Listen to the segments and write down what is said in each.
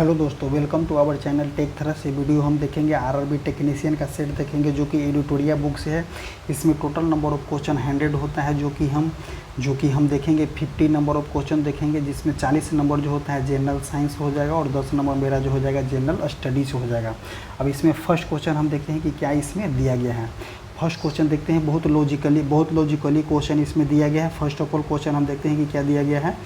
Hello दोस्तों, welcome to our channel Tech Thrust. ये video हम देखेंगे आरआरबी टेक्नीशियन का सेट देखेंगे जो कि एडिटोरिया बुक से है। इसमें टोटल नंबर ऑफ क्वेश्चन 100 होता है जो कि हम देखेंगे 50 नंबर ऑफ क्वेश्चन देखेंगे, जिसमें 40 नंबर जो होता है जनरल साइंस हो जाएगा और 10 नंबर मेरा जो हो जाएगा जनरल स्टडीज़ हो जाएगा। अब इसमें फर्स्ट क्वेश्चन हम देखते हैं कि क्या इसमें दिया गया है। फर्स्ट क्वेश्चन देखते हैं, बहुत लॉजिकली क्वेश्चन इसमें दिया गया है। फर्स्ट ऑफ ऑल क्वेश्चन हम देखते हैं कि क्या दिया गया है।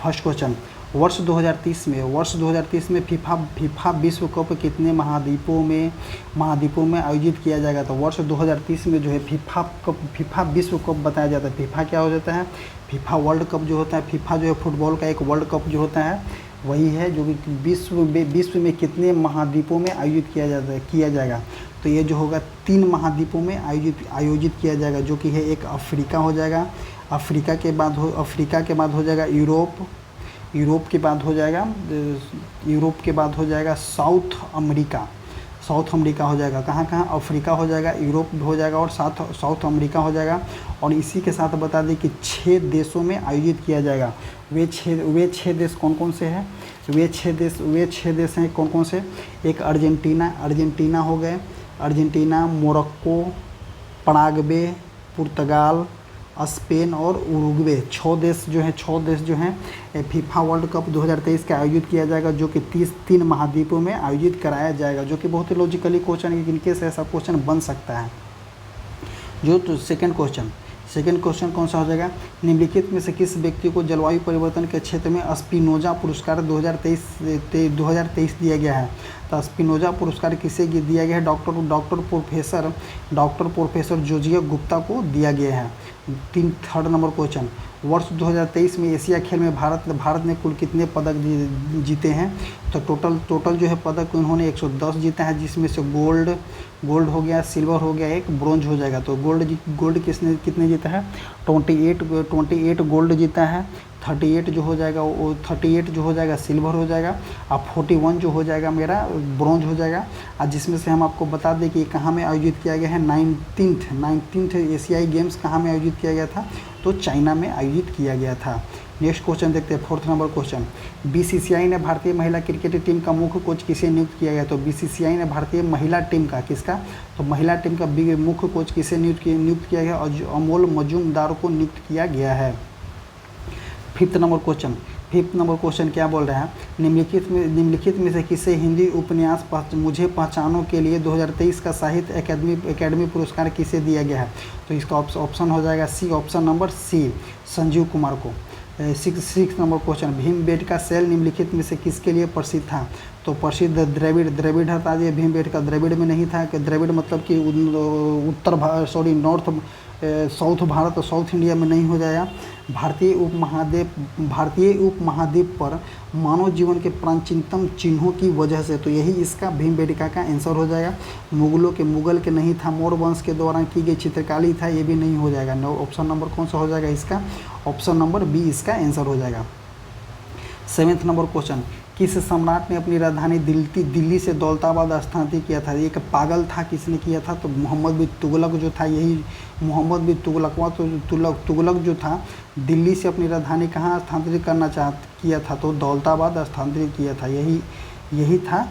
फर्स्ट क्वेश्चन, वर्ष 2030 में फीफा विश्व कप कितने महाद्वीपों में आयोजित किया जाएगा। तो वर्ष 2030 में जो है फीफा विश्व कप बताया जाता है। फीफा क्या हो जाता है, फीफा वर्ल्ड कप जो होता है। फीफा जो है फुटबॉल का एक वर्ल्ड कप जो होता है वही है, जो कि विश्व में कितने महाद्वीपों में आयोजित किया जाएगा। तो ये जो होगा 3 महाद्वीपों में आयोजित किया जाएगा, जो कि है एक अफ्रीका हो जाएगा। अफ्रीका के बाद हो जाएगा यूरोप के बाद हो जाएगा साउथ अमेरिका हो जाएगा। कहाँ अफ्रीका हो जाएगा, यूरोप हो जाएगा और साउथ अमेरिका हो जाएगा। और इसी के साथ बता दें कि 6 देशों में आयोजित किया जाएगा। वे छः देश कौन कौन से हैं। वे छः देश हैं कौन कौन से। एक अर्जेंटीना हो गए, अर्जेंटीना, मोरक्को, पराग्वे, पुर्तगाल, स्पेन और उरुग्वे। 6 देश जो हैं फीफा वर्ल्ड कप 2023 का आयोजित किया जाएगा, जो कि 3 महाद्वीपों में आयोजित कराया जाएगा, जो कि बहुत ही लॉजिकली क्वेश्चन है। इनके से ऐसा क्वेश्चन बन सकता है। तो सेकंड क्वेश्चन कौन सा हो जाएगा। निम्नलिखित में से किस व्यक्ति को जलवायु परिवर्तन के क्षेत्र में स्पिनोजा पुरस्कार 2023 दिया गया है। तो स्पिनोजा पुरस्कार किसे दिया गया है। डॉक्टर प्रोफेसर जोजिया गुप्ता को दिया गया है। थर्ड नंबर क्वेश्चन, वर्ष 2023 में एशिया खेल में भारत ने कुल कितने पदक जीते हैं। तो टोटल जो है पदक उन्होंने 110 जीता है, जिसमें से गोल्ड हो गया, सिल्वर हो गया, एक ब्रोंज हो जाएगा। तो गोल्ड कितने जीता है, 28 गोल्ड जीता है। 38 जो हो जाएगा सिल्वर हो जाएगा। और 41 जो हो जाएगा मेरा ब्रोंज हो जाएगा। और जिसमें से हम आपको बता दें कि कहाँ में आयोजित किया गया है। 19th एशियाई गेम्स कहाँ में आयोजित किया गया था, तो चाइना में आयोजित किया गया था। नेक्स्ट क्वेश्चन देखते हैं, 4th नंबर क्वेश्चन, बीसीसीआई ने भारतीय महिला क्रिकेट टीम का मुख्य कोच किसे नियुक्त किया गया। तो बीसीसीआई ने भारतीय महिला टीम का तो महिला टीम का मुख्य कोच किसे नियुक्त किया गया, और अमोल मजूमदार को नियुक्त किया गया है। 5th नंबर क्वेश्चन क्या बोल रहा है। निम्नलिखित में से किसे हिंदी उपन्यास मुझे पहचानों के लिए 2023 का साहित्य अकेडमी पुरस्कार किसे दिया गया है। तो इसका ऑप्शन हो जाएगा C, option number C, Sanjeev Kumar को। 6 नंबर क्वेश्चन, भीमबेटका शैल निम्नलिखित में से किसके लिए प्रसिद्ध था। तो प्रसिद्ध द्रविड़ हटा दिए, भीमबेटका द्रविड़ में नहीं था। कि द्रविड़ मतलब कि साउथ भारत और साउथ इंडिया में नहीं हो जाएगा। भारतीय उपमहाद्वीप पर मानव जीवन के प्राचीनतम चिन्हों की वजह से, तो यही इसका भीमबेटका का आंसर हो जाएगा। मुगल के नहीं था, मौर्य वंश के दौरान की गई चित्रकारी था, ये भी नहीं हो जाएगा। ऑप्शन नंबर कौन सा हो जाएगा इसका, ऑप्शन नंबर बी इसका आंसर हो जाएगा। 7th नंबर क्वेश्चन, किस सम्राट ने अपनी राजधानी दिल्ली से दौलताबाद स्थानांतरित किया था। एक पागल था, किसने किया था, तो मोहम्मद बिन तुगलक जो था। यही मोहम्मद बिन तुगलक जो था दिल्ली से अपनी राजधानी कहाँ स्थानांतरित किया था, तो दौलताबाद स्थानांतरित किया था, यही था।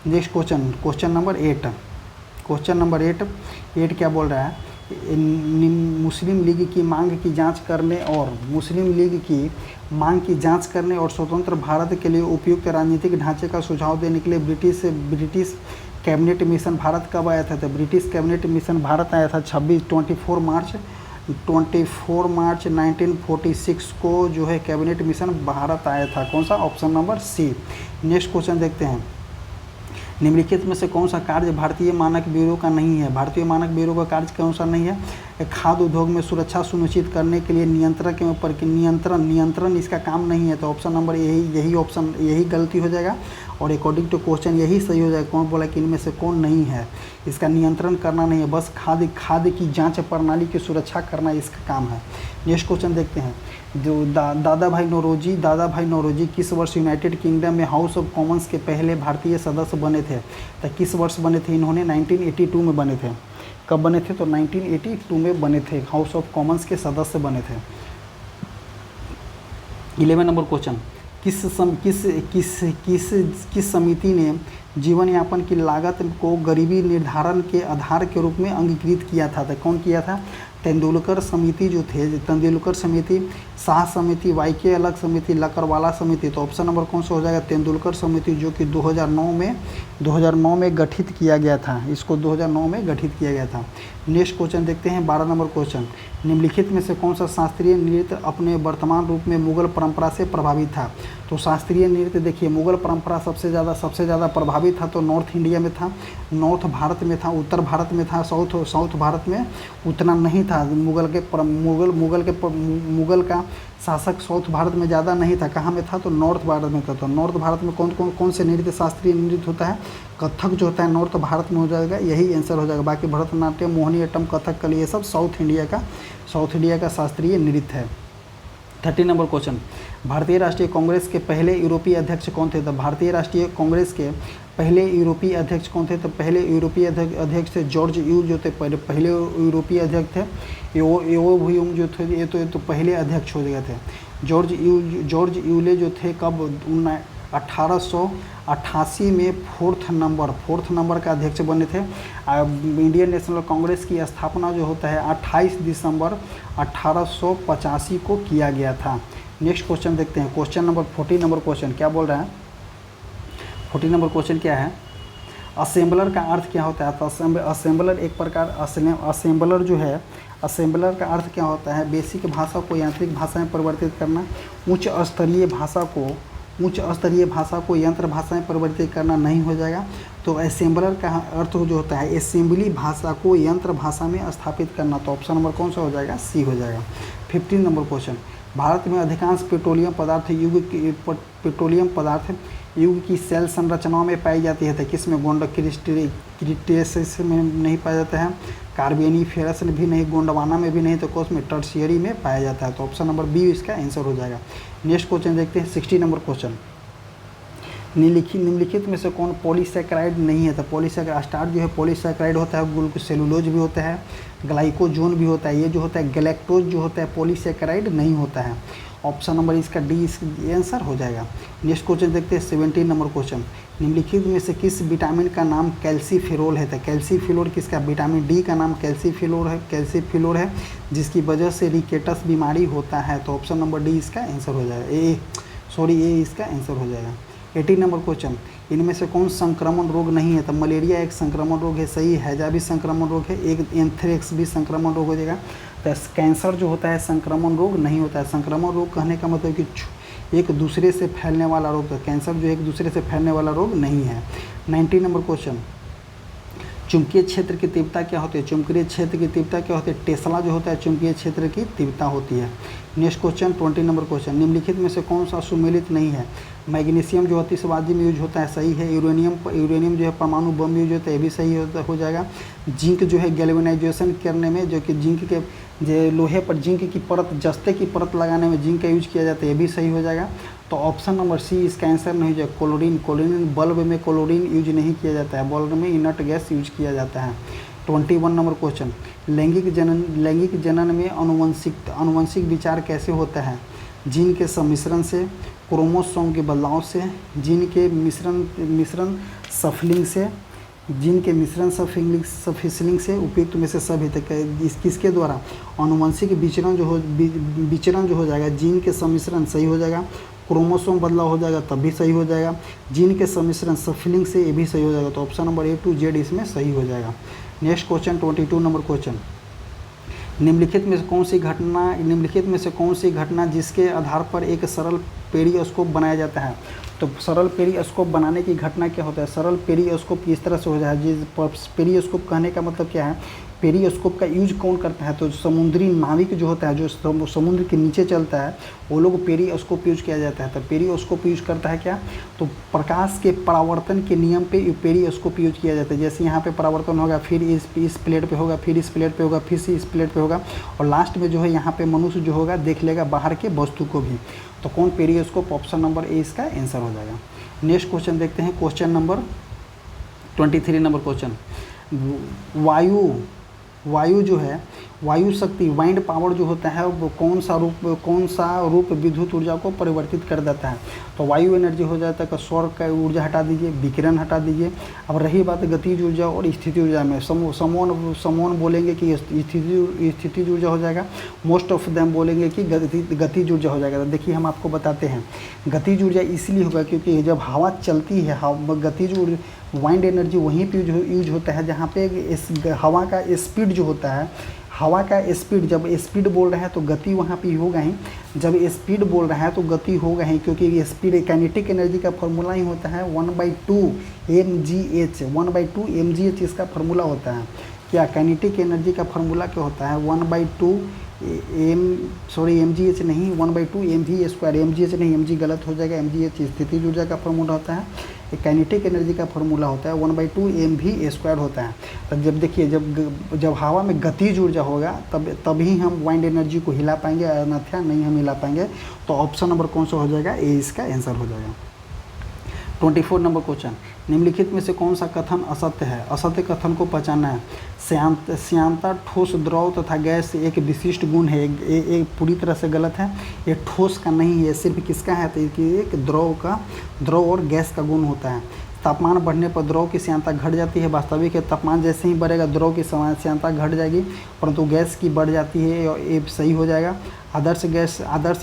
नेक्स्ट क्वेश्चन नंबर 8 क्या बोल रहा है। मुस्लिम लीग की मांग की जांच करने और स्वतंत्र भारत के लिए उपयुक्त राजनीतिक ढांचे का सुझाव देने के लिए ब्रिटिश कैबिनेट मिशन भारत कब आया था। तो ब्रिटिश कैबिनेट मिशन भारत आया था 24 मार्च 1946 को जो है कैबिनेट मिशन भारत आया था। कौन सा, option number C. Next question देखते हैं, निम्नलिखित में से कौन सा कार्य भारतीय मानक ब्यूरो का नहीं है। भारतीय मानक ब्यूरो का कार्य कौन सा नहीं है। खाद्य उद्योग में सुरक्षा सुनिश्चित करने के लिए नियंत्रण इसका काम नहीं है। तो ऑप्शन नंबर यही गलती हो जाएगा। और अकॉर्डिंग टू क्वेश्चन यही सही हो जाएगा। कौन बोला कि इनमें से कौन नहीं है, इसका नियंत्रण करना नहीं है, बस खाद्य की जांच प्रणाली की सुरक्षा करना इसका काम है। नेक्स्ट क्वेश्चन देखते हैं, जो दादा भाई नौरोजी किस वर्ष यूनाइटेड किंगडम में हाउस ऑफ कॉमन्स के पहले भारतीय सदस्य बने थे। तो किस वर्ष बने थे इन्होंने, 1982 में बने थे। कब बने थे, तो 1982 में बने थे, हाउस ऑफ कॉमन्स के सदस्य बने थे। 11 नंबर क्वेश्चन, किस समिति ने जीवन यापन की लागत को गरीबी निर्धारण के आधार के रूप में अंगीकृत किया था? तो कौन किया था? तेंदुलकर समिति जो थे, तेंदुलकर समिति, शाह समिति, वाईके अलग समिति, लकड़वाला समिति। तो ऑप्शन नंबर कौन सा हो जाएगा? तेंदुलकर समिति, जो कि 2009 में गठित किया गया था। इसको 2009 में गठित किया गया था। नेक्स्ट क्वेश्चन देखते हैं, 12 नंबर क्वेश्चन। निम्नलिखित में से कौन सा शास्त्रीय नृत्य अपने वर्तमान रूप में मुगल परंपरा से प्रभावित था? तो शास्त्रीय नृत्य देखिए, मुगल परंपरा सबसे ज़्यादा प्रभावित था तो नॉर्थ इंडिया में था, नॉर्थ भारत में था, उत्तर भारत में था, साउथ भारत में उतना नहीं था। मुगल का शासक साउथ भारत में ज़्यादा नहीं था। कहाँ में था? तो नॉर्थ भारत में था। तो नॉर्थ भारत में कौन से नृत्य, शास्त्रीय नृत्य होता है? कथक जो होता है नॉर्थ भारत में हो जाएगा, यही आंसर हो जाएगा। बाकी भरतनाट्यम, मोहिनीअट्टम, कथकली, ये सब साउथ इंडिया का शास्त्रीय नृत्य है। 30 नंबर क्वेश्चन, भारतीय राष्ट्रीय कांग्रेस के पहले यूरोपीय अध्यक्ष कौन थे? तो भारतीय राष्ट्रीय कांग्रेस के पहले यूरोपीय अध्यक्ष कौन थे? तो पहले यूरोपीय अध्यक्ष थे जॉर्ज यूल, जो थे पहले यूरोपीय अध्यक्ष थे। एओ जो थे ये तो पहले अध्यक्ष हो गए थे। जॉर्ज यूले जो थे कब? 1888 में फोर्थ नंबर का अध्यक्ष बने थे। इंडियन नेशनल कांग्रेस की स्थापना जो होता है 28 दिसंबर 1885 को किया गया था। नेक्स्ट क्वेश्चन देखते हैं, क्वेश्चन नंबर 40 नंबर क्वेश्चन क्या बोल रहा है? 40 नंबर क्वेश्चन क्या है? असेंबलर का अर्थ क्या होता है? तो असेंबलर एक प्रकार असेंबलर जो है, असेंबलर का अर्थ क्या होता है? बेसिक भाषा को यांत्रिक भाषा में परिवर्तित करना, उच्च स्तरीय भाषा को यंत्र भाषा में परिवर्तित करना नहीं हो जाएगा। तो असेंबलर का अर्थ जो होता है असेंबली भाषा को यंत्र भाषा में स्थापित करना। तो ऑप्शन नंबर कौन सा हो जाएगा? सी हो जाएगा। 15 नंबर क्वेश्चन, भारत में अधिकांश पेट्रोलियम पदार्थ युग की सेल संरचनाओं में पाई जाती है। तो किसमें? क्रिटेशियस में नहीं पाया जाता है, कार्बोनिफेरस भी नहीं, गोंडवाना में भी नहीं, तो कौन में? टर्शियरी में पाया जाता है। तो ऑप्शन नंबर बी इसका आंसर हो जाएगा। नेक्स्ट क्वेश्चन देखते हैं, 60 नंबर क्वेश्चन, निम्नलिखित में से कौन पॉलीसैकेराइड नहीं है? तो पॉलीसैकेराइड स्टार्च जो है पॉलीसैकेराइड होता है, सेलुलोज भी होता है, ग्लाइकोजोन भी होता है, ये जो होता है गैलेक्टोज जो होता है पॉलीसैकेराइड नहीं होता है। ऑप्शन नंबर इसका डी आंसर हो जाएगा। नेक्स्ट क्वेश्चन देखते हैं, 17 नंबर क्वेश्चन, निम्नलिखित में से किस विटामिन का नाम कैल्सीफेरोल है? तो कैल्सीफेरोल किसका? विटामिन डी का नाम कैल्सीफेरोल है, जिसकी वजह से रिकेटस बीमारी होता है। तो ऑप्शन नंबर डी इसका आंसर हो जाएगा। ए इसका आंसर हो जाएगा। 18 नंबर क्वेश्चन, इनमें से कौन संक्रमण रोग नहीं है? तो मलेरिया एक संक्रमण रोग है, सही। हैजा भी संक्रमण रोग है, एक एंथ्रेक्स भी संक्रमण रोग हो जाएगा। तो कैंसर जो होता है संक्रमण रोग नहीं होता है। संक्रमण रोग कहने का मतलब कि एक दूसरे से फैलने वाला रोग, तो कैंसर जो एक दूसरे से फैलने वाला रोग नहीं है। 19 नंबर क्वेश्चन, चुंबकीय क्षेत्र की तीव्रता क्या होती है? चुंबकीय क्षेत्र की तीव्रता क्या होती है? टेस्ला जो होता है चुंबकीय क्षेत्र की तीव्रता होती है। नेक्स्ट क्वेश्चन 20 नंबर क्वेश्चन, निम्नलिखित में से कौन सा सुमेलित नहीं है? मैग्नीशियम जो आतिशबाजी में यूज होता है, सही है। यूरेनियम जो है परमाणु बम यूज होता है, ये भी सही हो जाएगा। जिंक जो है गैल्वेनाइजेशन करने में, जो कि जिंक के लोहे पर जिंक की परत, जस्ते की परत लगाने में जिंक का यूज किया जाता है, ये भी सही हो जाएगा। तो ऑप्शन नंबर सी इसका आंसर नहीं हो जाएगा। क्लोरीन बल्ब में क्लोरीन यूज नहीं किया जाता है, बल्ब में इनर्ट गैस यूज किया जाता है। 21 नंबर क्वेश्चन, लैंगिक जनन में अनुवंशिक विचार कैसे होता है? जीन के सम्मिश्रण से, क्रोमोसोम के बदलाव से, जीन के मिश्रण सफलिंग से, जीन के मिश्रण सफिसलिंग से, उपयुक्त में से सभी। किसके द्वारा? अनुवंशिक विचरण जो हो जाएगा, जीन के सम्मिश्रण सही हो जाएगा, क्रोमोसोम बदलाव हो जाएगा तब भी सही हो जाएगा, जीन के सम्मिश्रण सफिलिंग से ये भी सही हो जाएगा। तो option number A to Z इसमें सही हो जाएगा। नेक्स्ट क्वेश्चन 22 नंबर क्वेश्चन, निम्नलिखित में से कौन सी घटना जिसके आधार पर एक सरल पेरियोस्कोप बनाया जाता है? तो सरल पेरियोस्कोप बनाने की घटना क्या होता है? सरल पेरियोस्कोप किस तरह से हो जाए? जिस पेरियोस्कोप कहने का मतलब क्या है? पेरियोस्कोप का यूज कौन करता है? तो समुद्री नाविक जो होता है, जो समुद्र के नीचे चलता है, वो लोग पेरियोस्कोप यूज किया जाता है। तो पेरियोस्कोप यूज करता है क्या? तो प्रकाश के परावर्तन के नियम पे पेरियोस्कोप यूज किया जाता है। जैसे यहाँ पे परावर्तन होगा, फिर इस प्लेट पे होगा, फिर इस प्लेट पे होगा, फिर से इस प्लेट पे होगा, और लास्ट में जो है यहाँ पे मनुष्य जो होगा देख लेगा बाहर के वस्तु को भी। तो कौन? पेरियोस्कोप। ऑप्शन नंबर ए इसका आंसर हो जाएगा। नेक्स्ट क्वेश्चन देखते हैं, क्वेश्चन नंबर 23 नंबर क्वेश्चन, वायु जो है वायु शक्ति वाइंड पावर जो होता है वो कौन सा रूप विद्युत ऊर्जा को परिवर्तित कर देता है? तो वायु एनर्जी हो जाता है। सौर का ऊर्जा हटा दीजिए, विकिरण हटा दीजिए। अब रही बात गतिज ऊर्जा और स्थिति ऊर्जा में, समोन बोलेंगे कि स्थितिज ऊर्जा हो जाएगा, मोस्ट ऑफ देम बोलेंगे कि गतिज ऊर्जा हो जाएगा। तो देखिए हम आपको बताते हैं, गतिज ऊर्जा इसलिए होगा क्योंकि जब हवा चलती है, गतिज वाइंड एनर्जी वहीं पे यूज होता है जहाँ पे इस हवा का स्पीड जो होता है, हवा का स्पीड, जब स्पीड बोल रहे हैं तो गति वहाँ पे होगा ही, जब स्पीड बोल रहा है तो गति होगा ही, क्योंकि स्पीड काइनेटिक एनर्जी का फार्मूला ही होता है 1/2 mgh, 1/2 mgh इसका फार्मूला होता है। क्या काइनेटिक एनर्जी का फार्मूला क्या होता है? 1/2 mgh नहीं, 1/2 mv², mgh नहीं, mg गलत हो जाएगा, mgh स्थितिज ऊर्जा का फार्मूला होता है। काइनेटिक एनर्जी का फार्मूला होता है 1/2 mv² होता है। तब जब देखिए जब हवा में गतिज ऊर्जा होगा तभी हम वाइंड एनर्जी को हिला पाएंगे, अन्यथा नहीं हम हिला पाएंगे। तो ऑप्शन नंबर कौन सा हो जाएगा? ए इसका आंसर हो जाएगा। 24 नंबर क्वेश्चन, निम्नलिखित में से कौन सा कथन असत्य है? असत्य कथन को पहचानना है। श्यानता ठोस, द्रव तथा गैस एक विशिष्ट गुण है। एक पूरी तरह से गलत है, ये ठोस का नहीं है, सिर्फ किसका है? तो एक द्रव और गैस का गुण होता है। तापमान बढ़ने पर द्रव की श्यानता घट जाती है। वास्तविक है, तापमान जैसे ही बढ़ेगा द्रव की श्यानता घट जाएगी, परंतु गैस की बढ़ जाती है, ये सही हो जाएगा। आदर्श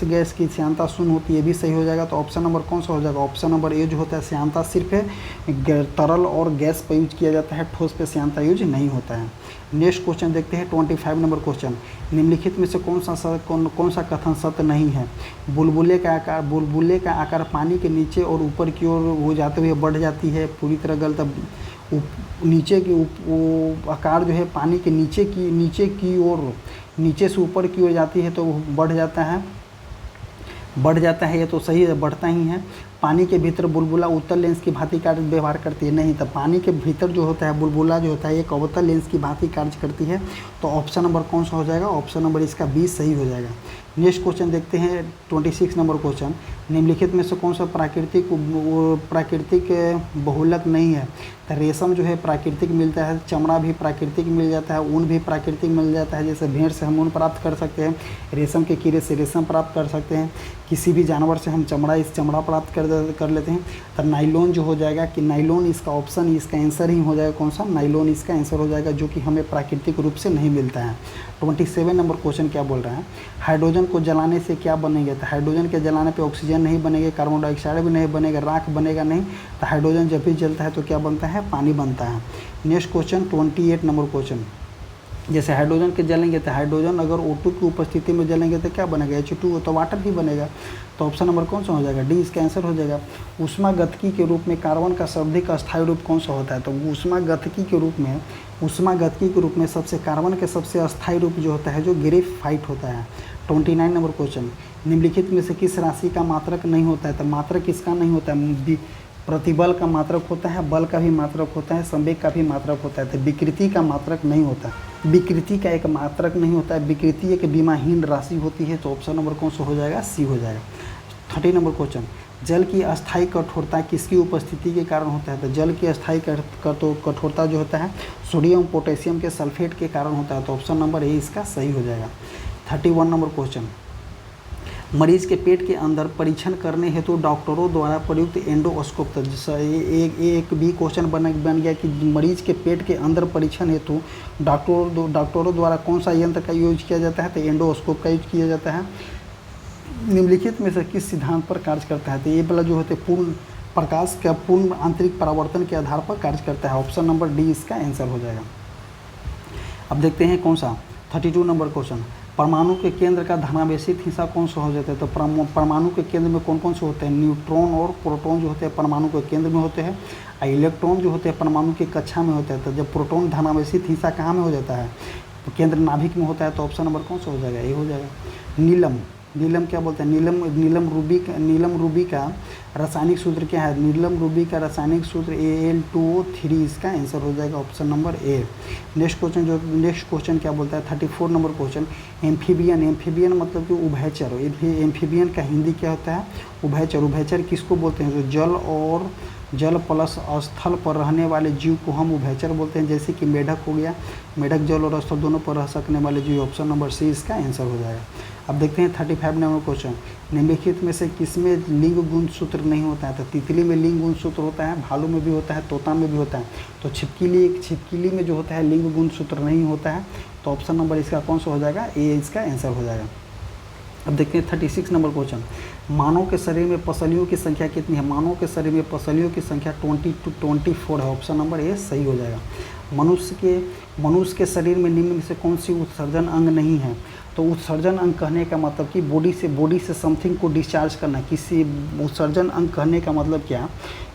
गैस की श्यानता शून्य होती है, ये भी सही हो जाएगा। तो ऑप्शन नंबर कौन सा हो जाएगा? ऑप्शन नंबर ए जो होता है, श्यानता सिर्फ तरल और गैस पर यूज किया जाता है, ठोस पे श्यानता यूज नहीं होता है। नेक्स्ट क्वेश्चन देखते हैं 25 नंबर क्वेश्चन, निम्नलिखित में से कौन सा कथन सत्य नहीं है? बुलबुले का आकार पानी के नीचे और ऊपर की ओर हो जाते हुए बढ़ जाती है, पूरी तरह गलत। नीचे की आकार जो है पानी के नीचे से ऊपर की ओर जाती है तो बढ़ जाता है, ये तो सही है, बढ़ता ही है। पानी के भीतर बुलबुला उत्तल लेंस की भांति कार्य व्यवहार करती है, नहीं। तो पानी के भीतर जो होता है बुलबुला जो होता है एक अवतल लेंस की भांति कार्य करती है। तो ऑप्शन नंबर कौन सा हो जाएगा? ऑप्शन नंबर इसका 20 सही हो जाएगा। नेक्स्ट क्वेश्चन देखते हैं 26 नंबर क्वेश्चन, निम्नलिखित में से कौन सा प्राकृतिक बहुलक नहीं है? तो रेशम जो है प्राकृतिक मिलता है, चमड़ा भी प्राकृतिक मिल जाता है, ऊन भी प्राकृतिक मिल जाता है। जैसे भेड़ से हम ऊन प्राप्त कर सकते हैं, रेशम के कीड़े से रेशम प्राप्त कर सकते हैं, किसी भी जानवर से हम चमड़ा प्राप्त कर लेते हैं। तो नाइलॉन जो हो जाएगा कि नाइलॉन इसका ऑप्शन, इसका आंसर ही हो जाएगा कौन सा? नाइलॉन इसका आंसर हो जाएगा, जो कि हमें प्राकृतिक रूप से नहीं मिलता है। 27 नंबर क्वेश्चन क्या बोल रहा है? हाइड्रोजन को जलाने से क्या बनेगा? तो हाइड्रोजन के जलाने पे ऑक्सीजन नहीं बनेगा, कार्बन डाइऑक्साइड भी नहीं बनेगा, राख बनेगा नहीं। तो हाइड्रोजन जब भी जलता है तो क्या बनता है? पानी बनता है। नेक्स्ट क्वेश्चन 28 नंबर क्वेश्चन, जैसे हाइड्रोजन के जलेंगे तो हाइड्रोजन अगर O2 की उपस्थिति में जलेंगे तो क्या बनेगा? H2O, तो वाटर ही बनेगा। तो ऑप्शन नंबर कौन सा हो जाएगा? डी इसका आंसर हो जाएगा। ऊष्मागतिकी के रूप में कार्बन का शाब्दिक अस्थायी रूप कौन सा होता है? तो ऊष्मागतिकी के रूप में कार्बन के सबसे अस्थायी रूप जो होता है जो ग्रेफाइट होता है। 29 नंबर क्वेश्चन, निम्नलिखित में से किस राशि का मात्रक नहीं होता है? तो मात्रक किसका नहीं होता है? प्रतिबल का मात्रक होता है, बल का भी मात्रक होता है, संवेग का भी मात्रक होता है। तो विकृति का मात्रक नहीं होता, विकृति का एक मात्रक नहीं होता है, विकृति एक विमाहीन राशि होती है। तो ऑप्शन नंबर कौन सा हो जाएगा? सी हो जाएगा। 30 नंबर क्वेश्चन, जल की अस्थायी कठोरता किसकी उपस्थिति के कारण होता है? तो जल की अस्थायी कठोरता जो होता है सोडियम पोटेशियम के सल्फेट के कारण होता है। तो ऑप्शन नंबर ए इसका सही हो जाएगा। 31 नंबर क्वेश्चन, मरीज के पेट के अंदर परीक्षण करने हेतु डॉक्टरों द्वारा प्रयुक्त एंडोस्कोप, एक भी क्वेश्चन बन गया कि मरीज के पेट के अंदर परीक्षण हेतु डॉक्टरों द्वारा कौन सा यंत्र का यूज किया जाता है? तो एंडोस्कोप का यूज किया जाता है। निम्नलिखित में से किस सिद्धांत पर कार्य करता है? तो ये वाला जो होते पूर्ण प्रकाश का पूर्ण आंतरिक परावर्तन के आधार पर कार्य करता है। ऑप्शन नंबर डी इसका आंसर हो जाएगा। अब देखते हैं कौन सा 32 नंबर क्वेश्चन, परमाणु के केंद्र का धनावेशित हिस्सा कौन सा हो जाता है? तो परमाणु के केंद्र में कौन कौन से होते हैं? न्यूट्रॉन और प्रोटॉन जो होते हैं परमाणु के केंद्र में होते हैं, और इलेक्ट्रॉन जो होते हैं परमाणु की कक्षा में होते हैं। तो जब प्रोटॉन धनावेशित हिस्सा कहाँ में हो जाता है? तो केंद्र नाभिक में होता है। तो ऑप्शन नंबर कौन सा हो जाएगा? ये हो जाएगा। नीलम क्या बोलते हैं? नीलम रूबी का रासायनिक सूत्र क्या है? नीलम रूबी का रासायनिक सूत्र Al2O3 इसका आंसर हो जाएगा, ऑप्शन नंबर ए। नेक्स्ट क्वेश्चन क्या बोलता है? 34 नंबर क्वेश्चन, एम्फीबियन मतलब कि उभयचर। एम्फीबियन का हिंदी क्या होता है? उभयचर। उभयचर किसको बोलते हैं? जो जल और जल प्लस स्थल पर रहने वाले जीव को हम उभयचर बोलते हैं, जैसे कि मेढक हो गया, मेढक जल और स्थल दोनों पर रह सकने वाले जीव। ऑप्शन नंबर सी इसका आंसर हो जाएगा। अब देखते हैं 35 नंबर क्वेश्चन, निम्नलिखित में से किसमें लिंग गुणसूत्र नहीं होता है? तो तितली में लिंग गुणसूत्र होता है, भालू में भी होता है, तोता में भी होता है। तो छिपकली में जो होता है लिंग गुणसूत्र नहीं होता है। तो ऑप्शन नंबर इसका कौन सा हो जाएगा? ए इसका आंसर हो जाएगा। अब देखते हैं 36 नंबर क्वेश्चन, मानव के शरीर में पसलियों की संख्या कितनी है? मानव के शरीर में पसलियों की संख्या 20 to 24 है। ऑप्शन नंबर ए सही हो जाएगा। मनुष्य के शरीर में निम्न में से कौन सी उत्सर्जन अंग नहीं है? तो उत्सर्जन अंग कहने का मतलब कि बॉडी से समथिंग को डिस्चार्ज करना। किसी उत्सर्जन अंग कहने का मतलब क्या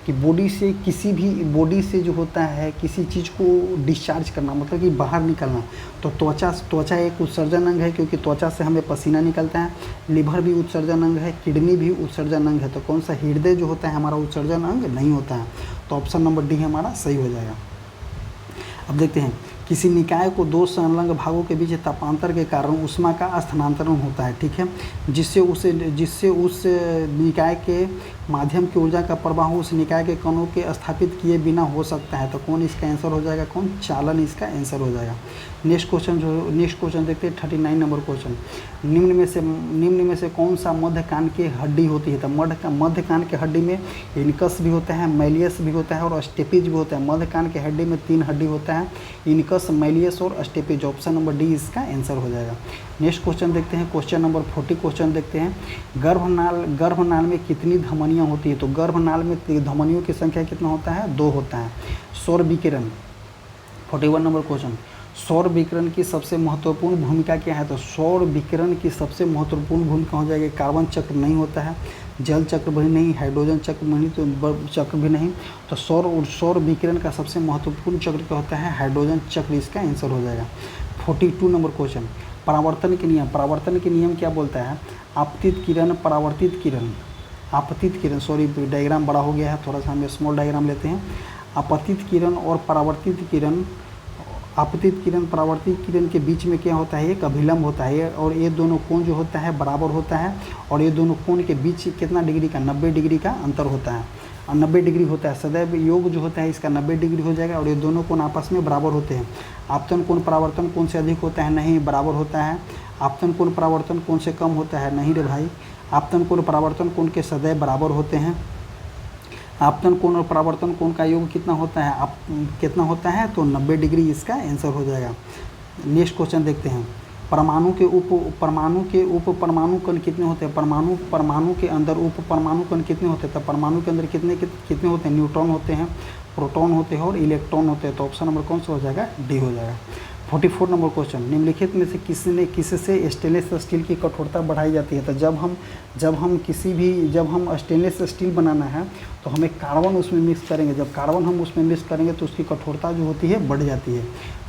कि बॉडी से जो होता है किसी चीज़ को डिस्चार्ज करना, मतलब कि बाहर निकलना। तो त्वचा एक उत्सर्जन अंग है, क्योंकि त्वचा से हमें पसीना निकलता है। लिवर भी उत्सर्जन अंग है, किडनी भी उत्सर्जन अंग है। तो कौन सा? हृदय जो होता है हमारा उत्सर्जन अंग नहीं होता है। तो ऑप्शन नंबर डी हमारा सही हो जाएगा। अब देखते हैं, किसी निकाय को दो संलग्न भागों के बीच तापांतर के कारण ऊष्मा का स्थानांतरण होता है, ठीक है, जिससे उस निकाय के माध्यम की ऊर्जा का प्रवाह उस निकाय के कणों के स्थापित किए बिना हो सकता है। तो कौन इसका आंसर हो जाएगा? कौन? चालन इसका आंसर हो जाएगा। नेक्स्ट क्वेश्चन देखते हैं 39 नंबर क्वेश्चन, निम्न में से कौन सा मध्य कान की हड्डी होती है? तो मध्य कान की हड्डी में इनकस भी होता है, मैलियस भी होता है और स्टेपिज भी होता है। मध्य कान की हड्डी में 3 हड्डी होता है, इनकस, मैलियस और स्टेपिज। ऑप्शन नंबर डी इसका आंसर हो जाएगा। नेक्स्ट क्वेश्चन देखते हैं, क्वेश्चन नंबर 40 क्वेश्चन देखते हैं, गर्भनाल में कितनी धमनियाँ होती है? तो गर्भनाल में धमनियों की संख्या कितना होता है? 2 होता है। सौर विकिरण 41 नंबर क्वेश्चन, सौर विकिरण की सबसे महत्वपूर्ण भूमिका क्या है? तो सौर विकिरण की सबसे महत्वपूर्ण भूमिका हो जाएगी, कार्बन चक्र नहीं होता है, जल चक्र भी नहीं, हाइड्रोजन चक्र भी नहीं, तो चक्र भी नहीं। तो सौर विकिरण का सबसे महत्वपूर्ण चक्र क्या होता है? हाइड्रोजन चक्र इसका आंसर हो जाएगा। 42 नंबर क्वेश्चन, परावर्तन के नियम क्या बोलता है? आपतित किरण, परावर्तित किरण, सॉरी डायग्राम बड़ा हो गया है, थोड़ा सा हम स्मॉल डायग्राम लेते हैं। आपतित किरण और परावर्तित किरण, परावर्तित किरण के बीच में क्या होता है? एक अभिलंब होता है, और ये दोनों कोण जो होता है बराबर होता है, और ये दोनों कोण के बीच कितना डिग्री का? 90 डिग्री का अंतर होता है, और 90 डिग्री होता है। सदैव योग जो होता है इसका 90 डिग्री हो जाएगा, और ये दोनों कोण आपस में बराबर होते हैं। आपतन कोण परावर्तन कोण से अधिक होता है? नहीं, बराबर होता है। आपतन कोण परावर्तन कोण से कम होता है? नहीं रे भाई, आपतन कोण परावर्तन कोण के सदैव बराबर होते हैं। आपतन कोण और परावर्तन कोण का योग कितना होता है? कितना होता है? तो 90 डिग्री इसका आंसर हो जाएगा। नेक्स्ट क्वेश्चन देखते हैं, परमाणु के उप परमाणु कण कितने होते हैं? परमाणु के अंदर उप परमाणु कण कितने होते हैं? तो परमाणु के अंदर कितने होते हैं? न्यूट्रॉन होते हैं, प्रोटॉन होते हैं और इलेक्ट्रॉन होते हैं। तो ऑप्शन नंबर कौन सा हो जाएगा? डी हो जाएगा। 44 नंबर क्वेश्चन, निम्नलिखित में से किससे स्टेनलेस स्टील की कठोरता बढ़ाई जाती है? तो जब हम स्टेनलेस स्टील बनाना है तो हमें कार्बन उसमें मिक्स करेंगे। जब कार्बन हम उसमें मिक्स करेंगे तो उसकी कठोरता जो होती है बढ़ जाती है।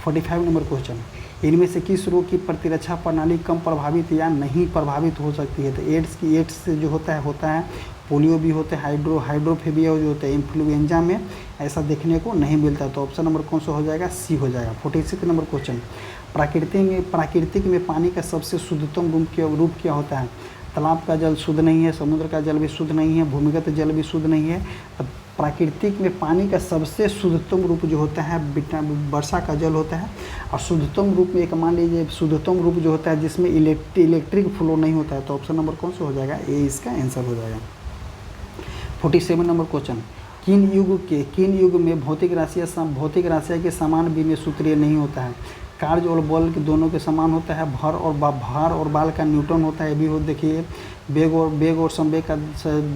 45 नंबर क्वेश्चन, इनमें से किस रोग की प्रतिरक्षा प्रणाली कम प्रभावित या नहीं प्रभावित हो सकती है? तो एड्स से जो होता है, पोलियो भी होता है, हाइड्रोफेबिया जो होता है, इन्फ्लुएंजा में ऐसा देखने को नहीं मिलता। तो ऑप्शन नंबर कौन सा हो जाएगा? सी हो जाएगा। 46 नंबर क्वेश्चन, प्राकृतिक में पानी का सबसे शुद्धतम रूप क्या होता है? तालाब का जल शुद्ध नहीं है, समुद्र का जल भी शुद्ध नहीं है, भूमिगत जल भी शुद्ध नहीं है। तो प्राकृतिक में पानी का सबसे शुद्धतम रूप जो होता है वर्षा का जल होता है। और शुद्धतम रूप में एक मान लीजिए शुद्धतम रूप जो होता है जिसमें इलेक्ट्रिक फ्लो नहीं होता है। तो ऑप्शन नंबर कौन सा हो जाएगा? ए इसका आंसर हो जाएगा। 47 नंबर क्वेश्चन, किन युग में भौतिक राशियाँ के समान विमेय सूत्रीय नहीं होता है? कार्य और बल के दोनों के समान होता है। भार और बाल का न्यूटन होता है, ये भी हो देखिए। बेग और संवेग का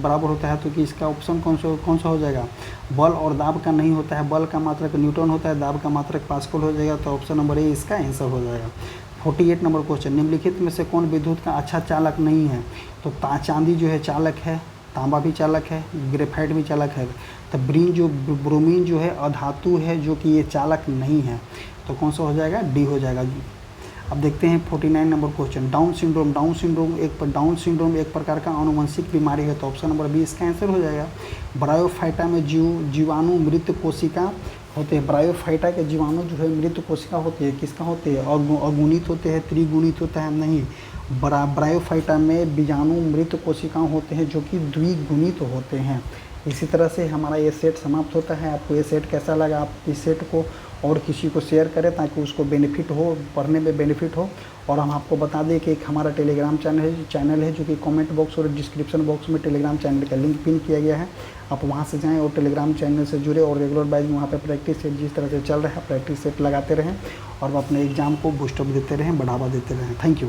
बराबर होता है। तो कि इसका ऑप्शन कौन सा हो जाएगा? बल और दाब का नहीं होता है, बल का मात्रक न्यूटन होता है, दाब का मात्रक पास्कल हो जाएगा। तो ऑप्शन नंबर ए इसका आंसर हो जाएगा। 48 नंबर क्वेश्चन, निम्नलिखित में से कौन विद्युत का अच्छा चालक नहीं है? तो चांदी जो है चालक है, तांबा भी चालक है, ग्रेफाइट भी चालक है। तो ब्रोमीन जो है अधातु है जो कि ये चालक नहीं है। तो कौन सा हो जाएगा? डी हो जाएगा। अब देखते हैं 49 नंबर क्वेश्चन, डाउन सिंड्रोम एक प्रकार का आनुवंशिक बीमारी है। तो ऑप्शन नंबर बी इसका आंसर हो जाएगा। ब्रायोफाइटा में जीवाणु मृत कोशिका होते हैं। ब्रायोफाइटा के जीवाणु जो है मृत कोशिका होती है। किसका होते हैं? अगुणित होते हैं, त्रिगुणित होता है? नहीं, ब्रायोफाइटा में बीजाणु मृत कोशिकाएं होते हैं जो कि द्विगुणित होते हैं। इसी तरह से हमारा ये सेट समाप्त होता है। आपको ये सेट कैसा लगा, आप इस सेट को और किसी को शेयर करें ताकि उसको बेनिफिट हो, पढ़ने में बेनिफिट हो। और हम आपको बता दें कि एक हमारा टेलीग्राम चैनल है जो कि कमेंट बॉक्स और डिस्क्रिप्शन बॉक्स में टेलीग्राम चैनल का लिंक पिन किया गया है। आप वहां से जाएं और टेलीग्राम चैनल से जुड़े और रेगुलर वाइज में वहाँ पे प्रैक्टिस सेट जिस तरह से चल रहा है प्रैक्टिस सेट लगाते रहें और अपने एग्ज़ाम को बूस्टअप देते रहें, बढ़ावा देते रहें। Thank you.